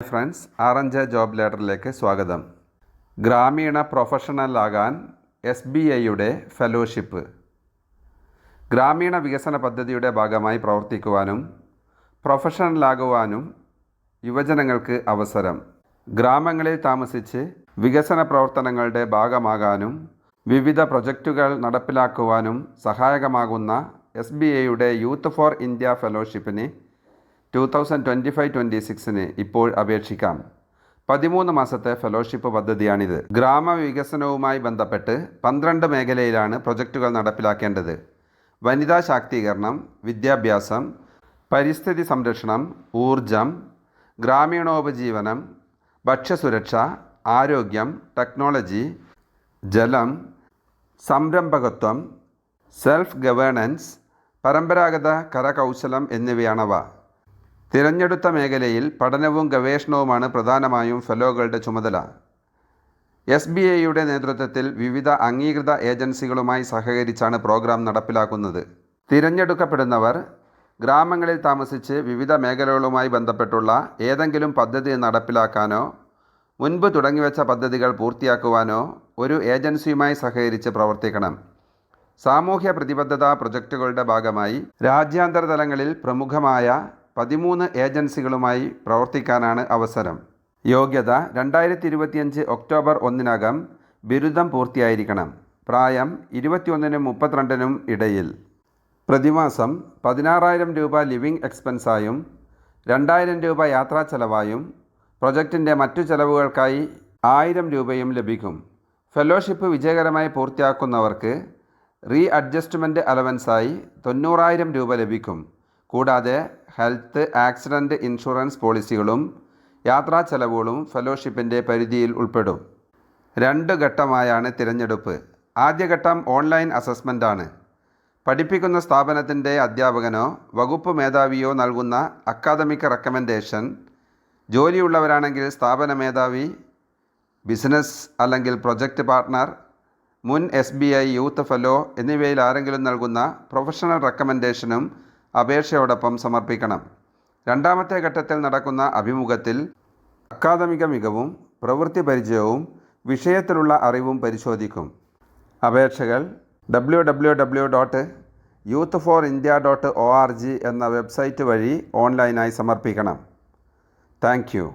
Friends, ആറഞ്ച് job ലേഡറിലേക്ക് സ്വാഗതം. ഗ്രാമീണ പ്രൊഫഷണലാകാൻ SBIയുടെ fellowship. ഗ്രാമീണ വികസന പദ്ധതിയുടെ ഭാഗമായി പ്രവർത്തിക്കുവാനും പ്രൊഫഷണലാകുവാനും യുവജനങ്ങൾക്ക് അവസരം. ഗ്രാമങ്ങളിൽ താമസിച്ച് വികസന പ്രവർത്തനങ്ങളുടെ ഭാഗമാകാനും വിവിധ പ്രൊജക്റ്റുകൾ നടപ്പിലാക്കുവാനും സഹായകമാകുന്ന SBIയുടെ യൂത്ത് ഫോർ ഇന്ത്യ ഫെലോഷിപ്പിന് 2025-26 ഇപ്പോൾ അപേക്ഷിക്കാം. 13 മാസത്തെ ഫെലോഷിപ്പ് പദ്ധതിയാണിത്. ഗ്രാമവികസനവുമായി ബന്ധപ്പെട്ട് 12 മേഖലയിലാണ് പ്രൊജക്റ്റുകൾ നടപ്പിലാക്കേണ്ടത്. വനിതാ ശാക്തീകരണം, വിദ്യാഭ്യാസം, പരിസ്ഥിതി സംരക്ഷണം, ഊർജം, ഗ്രാമീണോപജീവനം, ഭക്ഷ്യസുരക്ഷ, ആരോഗ്യം, ടെക്നോളജി, ജലം, സംരംഭകത്വം, സെൽഫ് ഗവേണൻസ്, പരമ്പരാഗത കരകൗശലം എന്നിവയാണവ. തിരഞ്ഞെടുത്ത മേഖലയിൽ പഠനവും ഗവേഷണവുമാണ് പ്രധാനമായും ഫെലോകളുടെ ചുമതല. SBIയുടെ നേതൃത്വത്തിൽ വിവിധ അംഗീകൃത ഏജൻസികളുമായി സഹകരിച്ചാണ് പ്രോഗ്രാം നടപ്പിലാക്കുന്നത്. തിരഞ്ഞെടുക്കപ്പെടുന്നവർ ഗ്രാമങ്ങളിൽ താമസിച്ച് വിവിധ മേഖലകളുമായി ബന്ധപ്പെട്ടുള്ള ഏതെങ്കിലും പദ്ധതി നടപ്പിലാക്കാനോ മുൻപ് തുടങ്ങിവെച്ച പദ്ധതികൾ പൂർത്തിയാക്കുവാനോ ഒരു ഏജൻസിയുമായി സഹകരിച്ച് പ്രവർത്തിക്കണം. സാമൂഹ്യ പ്രതിബദ്ധതാ പ്രൊജക്റ്റുകളുടെ ഭാഗമായി രാജ്യാന്തര തലങ്ങളിൽ പ്രമുഖമായ 13 ഏജൻസികളുമായി പ്രവർത്തിക്കാനാണ് അവസരം. യോഗ്യത 2025 ഒക്ടോബർ 1 ബിരുദം പൂർത്തിയായിരിക്കണം. പ്രായം 21-നും 32-നും ഇടയിൽ. പ്രതിമാസം 16,000 രൂപ ലിവിംഗ് എക്സ്പെൻസായും 2,000 രൂപ യാത്രാ ചെലവായും പ്രൊജക്റ്റിൻ്റെ മറ്റു ചെലവുകൾക്കായി 1,000 രൂപയും ലഭിക്കും. ഫെലോഷിപ്പ് വിജയകരമായി പൂർത്തിയാക്കുന്നവർക്ക് അഡ്ജസ്റ്റ്മെൻറ്റ് അലവൻസായി 90,000 രൂപ ലഭിക്കും. കൂടാതെ ഹെൽത്ത്, ആക്സിഡൻറ്റ് ഇൻഷുറൻസ് പോളിസികളും യാത്രാ ചെലവുകളും ഫെലോഷിപ്പിൻ്റെ പരിധിയിൽ ഉൾപ്പെടും. 2 ഘട്ടമായാണ് തിരഞ്ഞെടുപ്പ്. ആദ്യഘട്ടം ഓൺലൈൻ അസസ്മെൻ്റാണ്. പഠിപ്പിക്കുന്ന സ്ഥാപനത്തിൻ്റെ അധ്യാപകനോ വകുപ്പ് മേധാവിയോ നൽകുന്ന അക്കാദമിക് റെക്കമെൻഡേഷൻ, ജോലിയുള്ളവരാണെങ്കിൽ സ്ഥാപന മേധാവി, ബിസിനസ് അല്ലെങ്കിൽ പ്രൊജക്റ്റ് പാർട്ട്ണർ, മുൻ SBI യൂത്ത് ഫെലോ എന്നിവയിൽ ആരെങ്കിലും നൽകുന്ന പ്രൊഫഷണൽ റെക്കമെൻഡേഷനും അപേക്ഷയോടൊപ്പം സമർപ്പിക്കണം. രണ്ടാമത്തെ ഘട്ടത്തിൽ നടക്കുന്ന അഭിമുഖത്തിൽ അക്കാദമിക മികവും പ്രവൃത്തി പരിചയവും വിഷയത്തിലുള്ള അറിവും പരിശോധിക്കും. അപേക്ഷകൾ www.youthforindia.org എന്ന വെബ്സൈറ്റ് വഴി ഓൺലൈനായി സമർപ്പിക്കണം. Thank you.